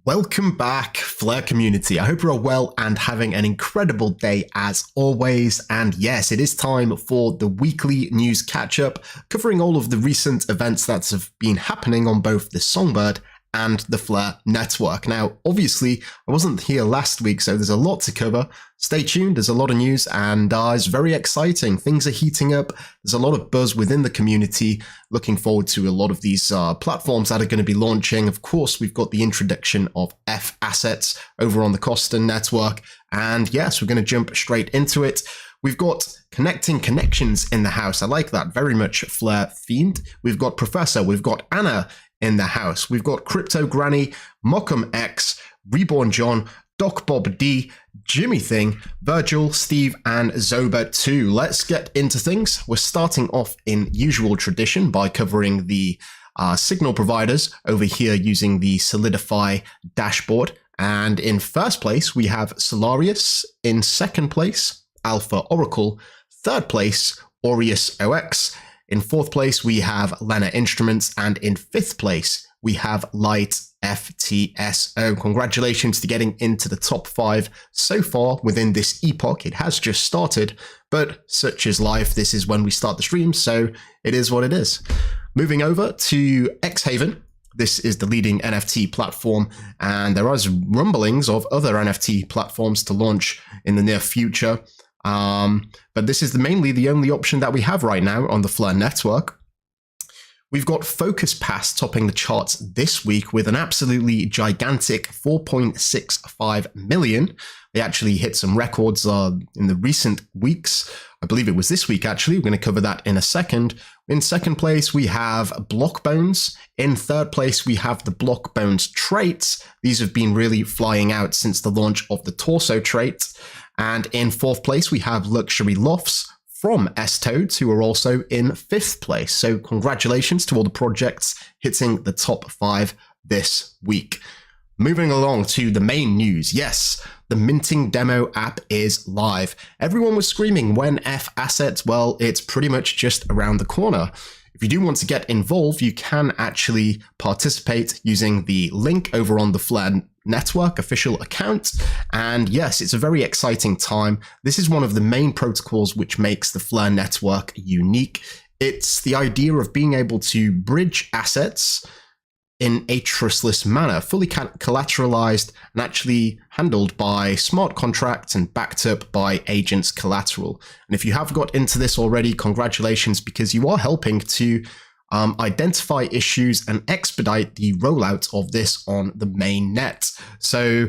Welcome back, Flur community. I hope you're all well and having an incredible day as always. And yes, it is time for the weekly news catch-up, covering all of the recent events that have been happening on both the Songbird and the Flur Network. Now, obviously, I wasn't here last week, so there's a lot to cover. Stay tuned, there's a lot of news, and it's very exciting. Things are heating up. There's a lot of buzz within the community. Looking forward to a lot of these platforms that are going to be launching. Of course, we've got the introduction of FAsset over on the Collusion network. And yes, we're going to jump straight into it. We've got connecting connections in the house. I like that, very much Flur themed. We've got Professor, we've got Anna in the house. We've got Crypto Granny, Mockham X, Reborn John, Doc Bob D, Jimmy Thing, Virgil, Steve, and Zoba 2. Let's get into things. We're starting off in usual tradition by covering the signal providers over here using the Solidify dashboard. And in first place, we have Solarius. In second place, Alpha Oracle. Third place, Aureus OX. In fourth place, we have Lena Instruments, and in fifth place, we have Light FTSO. Congratulations to getting into the top 5 so far within this epoch. It has just started, but such is life. This is when we start the stream, so it is what it is. Moving over to xHaven. This is the leading NFT platform, and there are rumblings of other NFT platforms to launch in the near future. But this is mainly the only option that we have right now on the Flur network. We've got Focus Pass topping the charts this week with an absolutely gigantic 4.65 million. They actually hit some records in the recent weeks. I believe it was this week, actually. We're going to cover that in a second. In second place, we have Block Bonez. In third place, we have the Block Bonez traits. These have been really flying out since the launch of the Torso trait. And in fourth place, we have Luxury Lofts from S-Toads, who are also in fifth place. So congratulations to all the projects hitting the top 5 this week. Moving along to the main news. Yes, the minting demo app is live. Everyone was screaming when FAsset? Well, it's pretty much just around the corner. If you do want to get involved, you can actually participate using the link over on the Flur Network official account. And yes, it's a very exciting time. This is one of the main protocols which makes the Flur Network unique. It's the idea of being able to bridge assets in a trustless manner, fully collateralized and actually handled by smart contracts and backed up by agents collateral. And if you have got into this already, congratulations, because you are helping to identify issues and expedite the rollout of this on the main net. So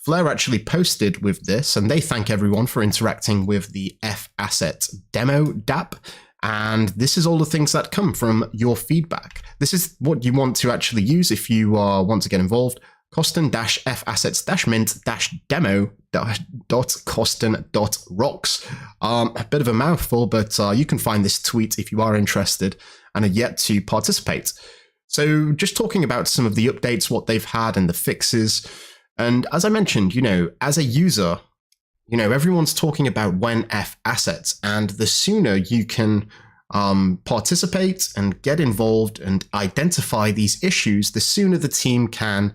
Flur actually posted with this, and they thank everyone for interacting with the FAsset demo dApp. And this is all the things that come from your feedback. This is what you want to actually use if you want to get involved. Coston-fassets-mint-demo.coston.rocks. A bit of a mouthful, but you can find this tweet if you are interested and are yet to participate. So just talking about some of the updates, what they've had and the fixes. And as I mentioned, as a user, everyone's talking about when FAsset, and the sooner you can participate and get involved and identify these issues, the sooner the team can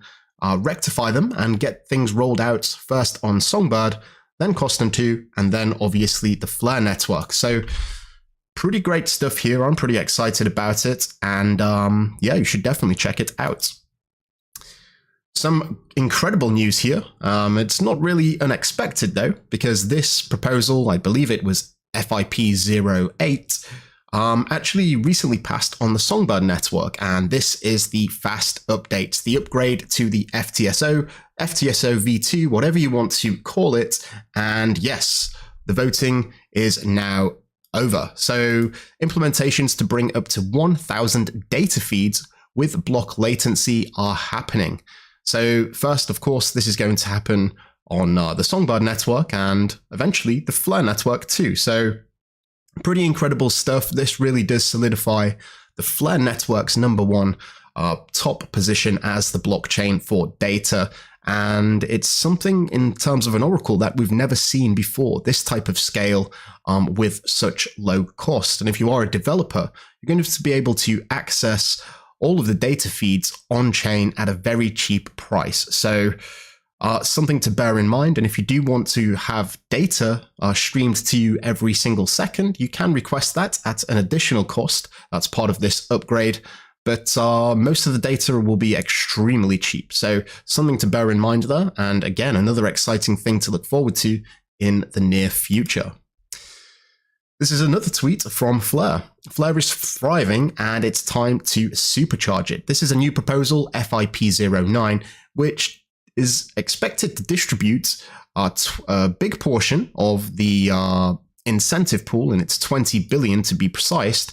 rectify them and get things rolled out first on Songbird, then Coston 2, and then obviously the Flur network. So pretty great stuff here. I'm pretty excited about it, and yeah, you should definitely check it out. Some incredible news here. It's not really unexpected though, because this proposal, I believe it was FIP08, actually recently passed on the Songbird network, and this is the fast update, the upgrade to the FTSO V2, whatever you want to call it. And yes, the voting is now over. So implementations to bring up to 1,000 data feeds with block latency are happening. So first, of course, this is going to happen on the Songbird network and eventually the Flur network too. So pretty incredible stuff. This really does solidify the Flur network's #1 top position as the blockchain for data. And it's something in terms of an oracle that we've never seen before, this type of scale with such low cost. And if you are a developer, you're going to be able to access all of the data feeds on chain at a very cheap price. So something to bear in mind. And if you do want to have data streamed to you every single second, you can request that at an additional cost. That's part of this upgrade. But most of the data will be extremely cheap. So something to bear in mind there. And again, another exciting thing to look forward to in the near future. This is another tweet from Flur. Flur is thriving and it's time to supercharge it. This is a new proposal, FIP09, which is expected to distribute a big portion of the incentive pool, and it's 20 billion to be precise,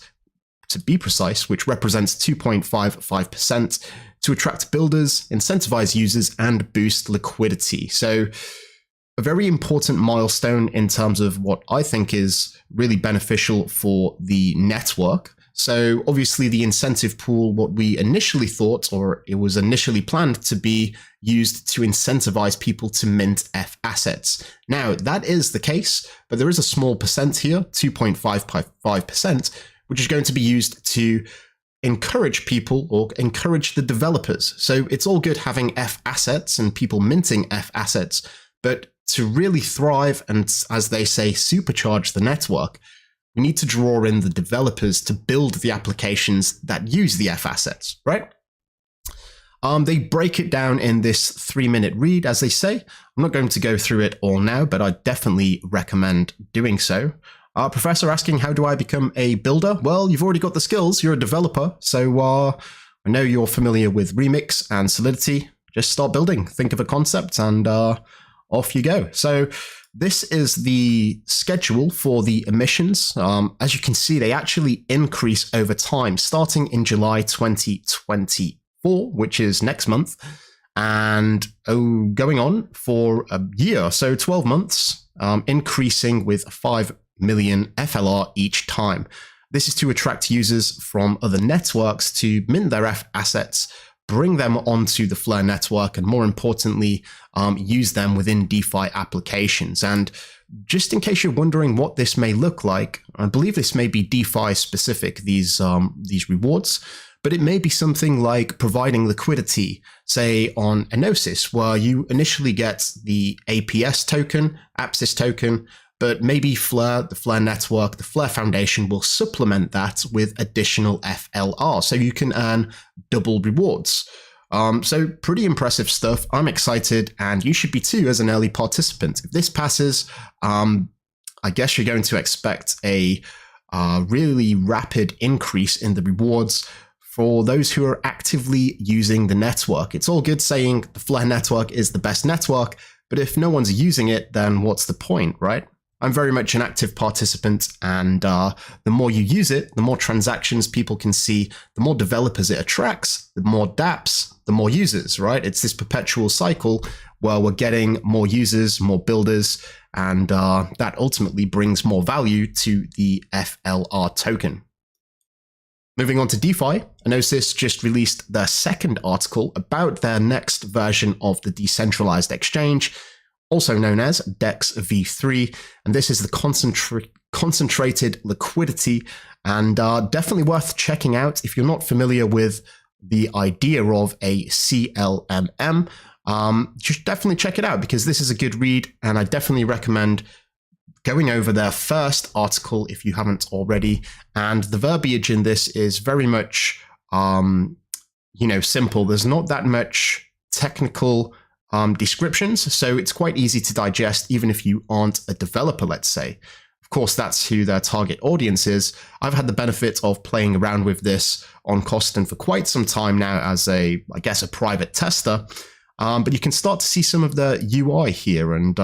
which represents 2.55%, to attract builders, incentivize users, and boost liquidity. So a very important milestone in terms of what I think is really beneficial for the network. So obviously the incentive pool, what we initially thought, or it was initially planned to be used to incentivize people to mint FAssets. Now that is the case, but there is a small percent here, 2.55%, which is going to be used to encourage people or encourage the developers. So it's all good having FAssets and people minting FAssets, but to really thrive and, as they say, supercharge the network, we need to draw in the developers to build the applications that use the FAssets, right? They break it down in this 3-minute read, as they say. I'm not going to go through it all now, but I definitely recommend doing so. Professor asking, how do I become a builder? Well, you've already got the skills. You're a developer. So I know you're familiar with Remix and Solidity. Just start building. Think of a concept and off you go. So this is the schedule for the emissions. As you can see, they actually increase over time, starting in July 2024, which is next month, and going on for a year, so 12 months, increasing with 5 million FLR each time. This is to attract users from other networks to mint their FAssets, bring them onto the Flur network, and more importantly, use them within DeFi applications. And just in case you're wondering what this may look like, I believe this may be DeFi specific, these rewards, but it may be something like providing liquidity, say on Enosis, where you initially get the APS token, APSIS token, but maybe Flur, the Flur network, the Flur Foundation will supplement that with additional FLR, so you can earn double rewards. So pretty impressive stuff. I'm excited, and you should be too as an early participant. If this passes, I guess you're going to expect a really rapid increase in the rewards for those who are actively using the network. It's all good saying the Flur network is the best network, but if no one's using it, then what's the point, right? I'm very much an active participant, and the more you use it, the more transactions people can see, the more developers it attracts, the more dApps, the more users, right? It's this perpetual cycle where we're getting more users, more builders, and that ultimately brings more value to the FLR token. Moving on to DeFi, Enosis just released their second article about their next version of the decentralized exchange, also known as DEX V3, and this is the concentrated liquidity, and definitely worth checking out if you're not familiar with the idea of a CLMM. Just definitely check it out, because this is a good read, and I definitely recommend going over their first article if you haven't already. And the verbiage in this is very much, simple. There's not that much technical descriptions, so it's quite easy to digest even if you aren't a developer, let's say. Of course, that's who their target audience is. I've had the benefit of playing around with this on Coston for quite some time now as a private tester, but you can start to see some of the UI here and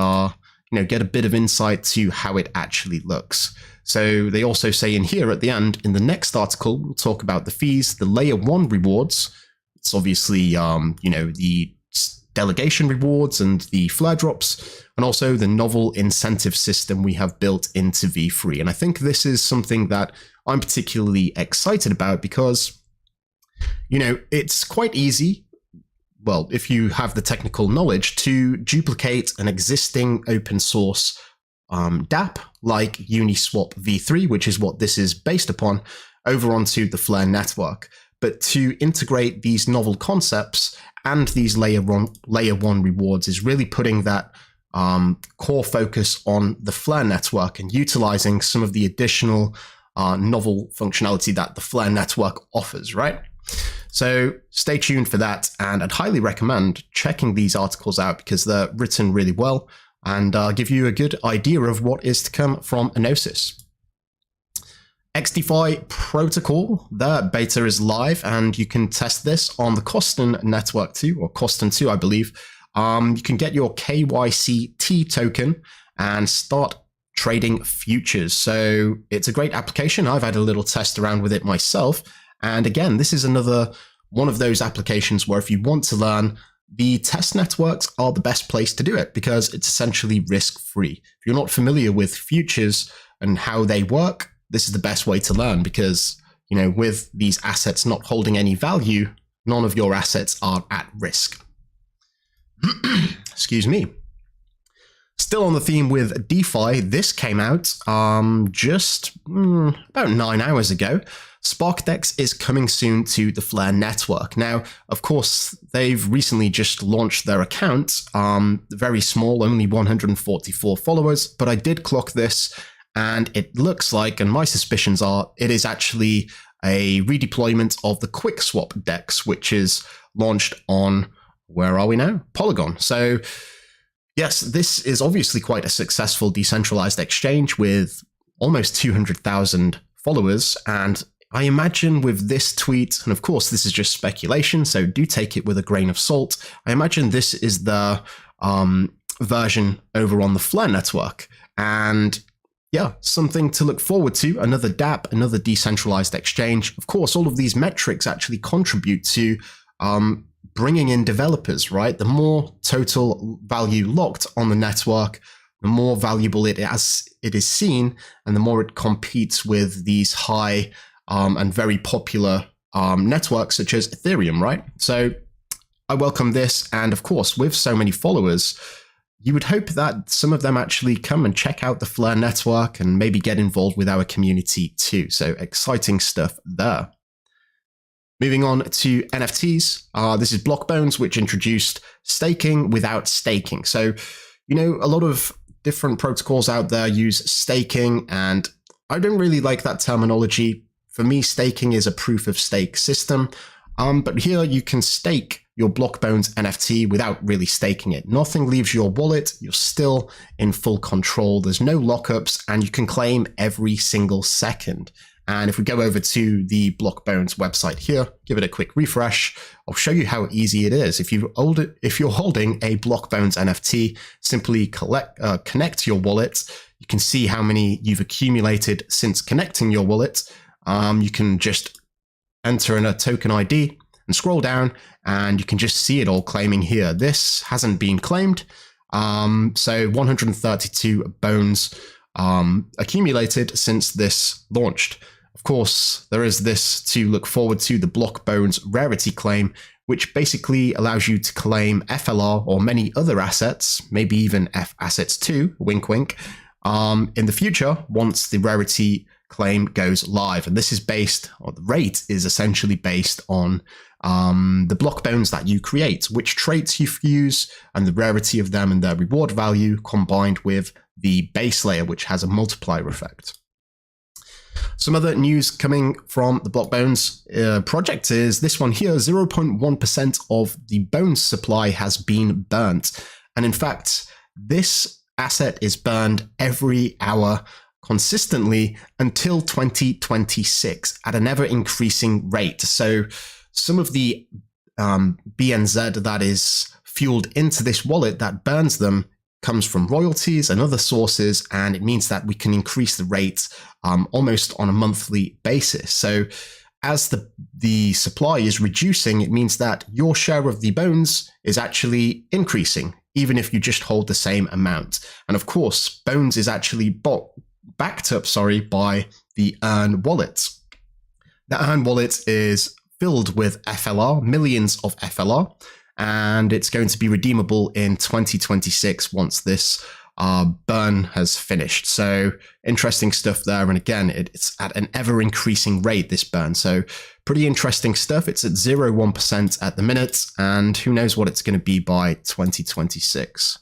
get a bit of insight to how it actually looks. So they also say in here at the end, in the next article, we'll talk about the fees, the layer 1 rewards. It's obviously, the delegation rewards and the flare drops, and also the novel incentive system we have built into V3. And I think this is something that I'm particularly excited about because, it's quite easy, well, if you have the technical knowledge, to duplicate an existing open source dApp like Uniswap V3, which is what this is based upon, over onto the Flur network. But to integrate these novel concepts and these layer 1 rewards is really putting that core focus on the Flur network and utilizing some of the additional novel functionality that the Flur network offers, right? So stay tuned for that, and I'd highly recommend checking these articles out because they're written really well and give you a good idea of what is to come from Enosis. XDY protocol, the beta is live, and you can test this on the Coston network too, or Coston 2, I believe. You can get your KYCT token and start trading futures. So it's a great application. I've had a little test around with it myself. And again, this is another one of those applications where if you want to learn, the test networks are the best place to do it because it's essentially risk-free. If you're not familiar with futures and how they work, this is the best way to learn because, with these assets not holding any value, none of your assets are at risk. Excuse me. Still on the theme with DeFi, this came out just about 9 hours ago. SparkDex is coming soon to the Flur network. Now, of course, they've recently just launched their account, very small, only 144 followers, but I did clock this. And it looks like, and my suspicions are, it is actually a redeployment of the QuickSwap DEX, which is launched on, where are we now? Polygon. So yes, this is obviously quite a successful decentralized exchange with almost 200,000 followers. And I imagine with this tweet, and of course this is just speculation, so do take it with a grain of salt, I imagine this is the version over on the Flur network. And yeah, something to look forward to, another dApp, another decentralized exchange. Of course, all of these metrics actually contribute to bringing in developers, right? The more total value locked on the network, the more valuable it is seen, and the more it competes with these high and very popular networks such as Ethereum, right? So I welcome this, and of course, with so many followers, you would hope that some of them actually come and check out the Flur network and maybe get involved with our community too. So exciting stuff there. Moving on to NFTs. This is Block Bonez, which introduced staking without staking. So, a lot of different protocols out there use staking, and I don't really like that terminology. For me, staking is a proof of stake system. But here you can stake your Block Bonez NFT without really staking it. Nothing leaves your wallet. You're still in full control. There's no lockups, and you can claim every single second. And if we go over to the Block Bonez website here, give it a quick refresh, I'll show you how easy it is. If you're holding a Block Bonez NFT, simply connect your wallet. You can see how many you've accumulated since connecting your wallet. You can just enter in a token ID and scroll down, and you can just see it all claiming here. This hasn't been claimed. So 132 bones accumulated since this launched. Of course, there is this to look forward to, the Block Bonez rarity claim, which basically allows you to claim FLR or many other assets, maybe even FAssets too, wink wink, in the future once the rarity claim goes live. And this is based, or the rate is essentially based on the Block Bonez that you create, which traits you use, and the rarity of them and their reward value combined with the base layer, which has a multiplier effect. Some other news coming from the Block Bonez project is this one here. 0.1% of the Bones supply has been burnt. And in fact, this asset is burned every hour consistently until 2026 at an ever increasing rate. So some of the BNZ that is fueled into this wallet that burns them comes from royalties and other sources, and it means that we can increase the rate almost on a monthly basis. So as the supply is reducing, it means that your share of the Bones is actually increasing, even if you just hold the same amount. And of course, Bones is actually backed up by the Earn wallet. The Earn wallet is filled with FLR, millions of FLR, and it's going to be redeemable in 2026 once this burn has finished. So interesting stuff there. And again, it's at an ever increasing rate, this burn. So pretty interesting stuff. It's at 0.1% at the minute, and who knows what it's going to be by 2026.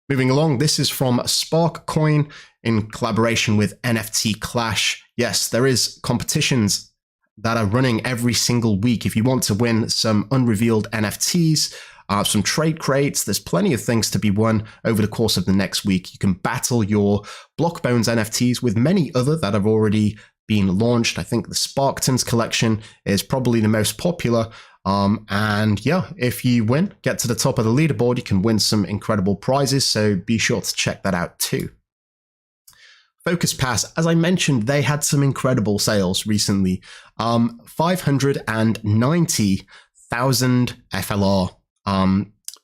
Moving along, this is from Spark Coin in collaboration with NFT Clash. Yes, there is competitions that are running every single week. If you want to win some unrevealed NFTs, some trade crates, there's plenty of things to be won over the course of the next week. You can battle your Block Bonez NFTs with many other that have already been launched. I think the Sparktons collection is probably the most popular. And yeah, if you win, get to the top of the leaderboard, you can win some incredible prizes. So be sure to check that out too. Focus Pass, as I mentioned, they had some incredible sales recently. 590,000 FLR.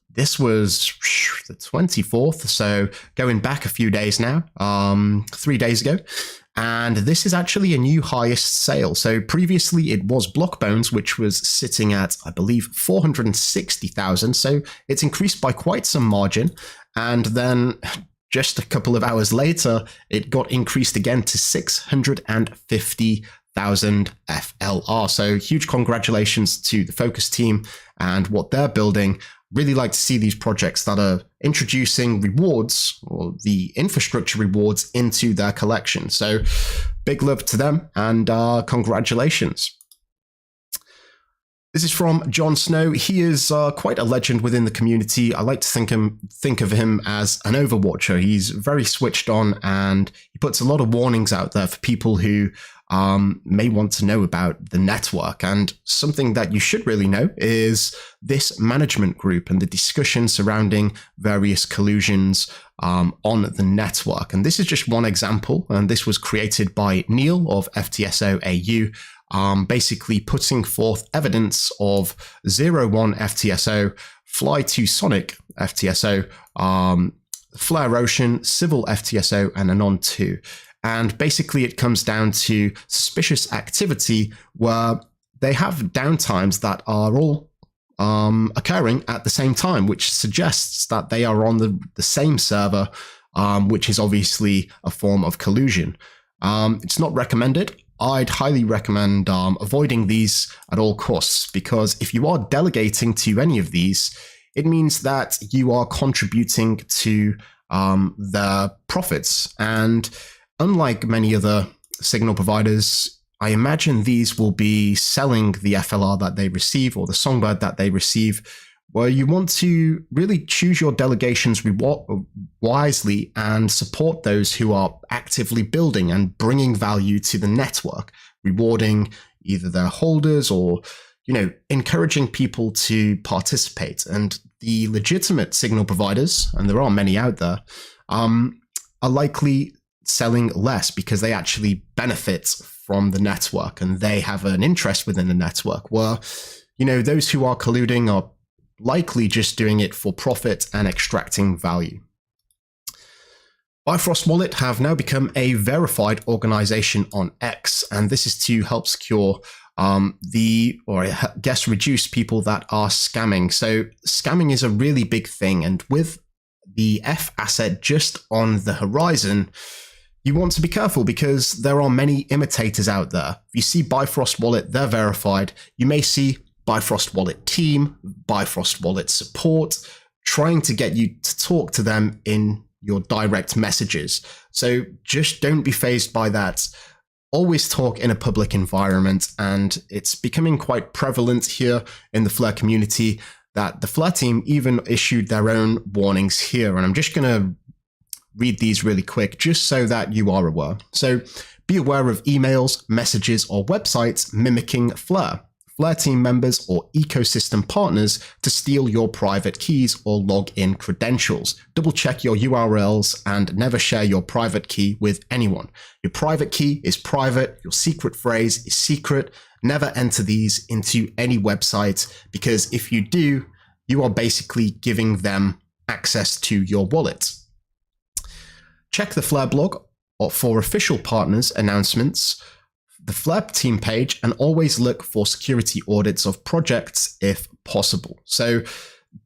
This was the 24th, so going back a few days now, 3 days ago. And this is actually a new highest sale. So previously it was Block Bonez, which was sitting at, I believe, 460,000. So it's increased by quite some margin. And then just a couple of hours later, it got increased again to 650,000 FLR. So huge congratulations to the Focus team and what they're building. Really like to see these projects that are introducing rewards or the infrastructure rewards into their collection. So big love to them and congratulations. This is from Jon Snow. He is quite a legend within the community. I like to think of him as an overwatcher. He's very switched on, and he puts a lot of warnings out there for people who may want to know about the network. And something that you should really know is this management group and the discussion surrounding various collusions on the network. And this is just one example. And this was created by Neil of FTSO AU. Basically putting forth evidence of 01 FTSO, Fly2 Sonic FTSO, Flare Ocean, Civil FTSO, and Anon 2. And basically it comes down to suspicious activity where they have downtimes that are all occurring at the same time, which suggests that they are on the same server, which is obviously a form of collusion. It's not recommended. I'd highly recommend avoiding these at all costs, because if you are delegating to any of these, it means that you are contributing to the profits. And unlike many other signal providers, I imagine these will be selling the FLR that they receive or the Songbird that they receive, where you want to really choose your delegations wisely and support those who are actively building and bringing value to the network, rewarding either their holders or, encouraging people to participate. And the legitimate signal providers, and there are many out there, are likely selling less because they actually benefit from the network and they have an interest within the network, where, those who are colluding are likely just doing it for profit and extracting value. Bifrost Wallet have now become a verified organization on X, and this is to help secure reduce people that are scamming. So scamming is a really big thing, and with the FAsset just on the horizon, you want to be careful because there are many imitators out there. If you see Bifrost Wallet, they're verified. You may see Bifrost Wallet team, Bifrost Wallet support, trying to get you to talk to them in your direct messages. So just don't be fazed by that. always talk in a public environment, and it's becoming quite prevalent here in the Flur community that the Flur team even issued their own warnings here. And I'm just going to read these really quick just so that you are aware. So be aware of emails, messages, or websites mimicking Flur. Flur team members or ecosystem partners to steal your private keys or login credentials. Double check your URLs and never share your private key with anyone. Your private key is private, your secret phrase is secret. Never enter these into any website, because if you do, you are basically giving them access to your wallet. Check the Flur blog for official partners announcements, the Flur team page, and always look for security audits of projects if possible. So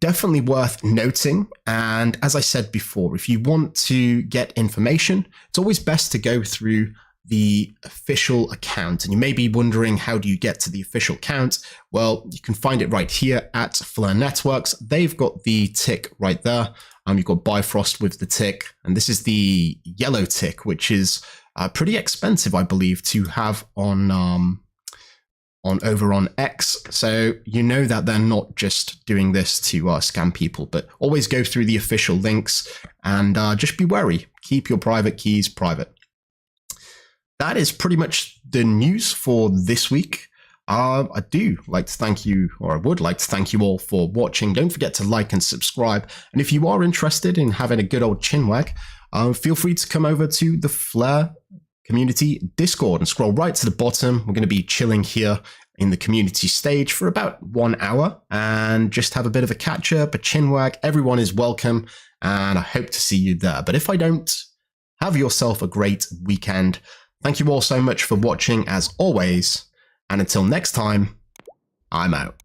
definitely worth noting. And as I said before, if you want to get information, it's always best to go through the official account. And you may be wondering, how do you get to the official account? Well, you can find it right here at Flur Networks. They've got the tick right there. You've got Bifrost with the tick, and this is the yellow tick, which is pretty expensive, I believe, to have on over on X. So you know that they're not just doing this to scam people, but always go through the official links and just be wary. Keep your private keys private. That is pretty much the news for this week. I do like to thank you, or I would like to thank you all for watching. Don't forget to like and subscribe. And if you are interested in having a good old chinwag, feel free to come over to the Flur community Discord and scroll right to the bottom. We're going to be chilling here in the community stage for about 1 hour and just have a bit of a catch up, a chinwag. Everyone is welcome, and I hope to see you there. But if I don't, have yourself a great weekend. Thank you all so much for watching as always. And until next time, I'm out.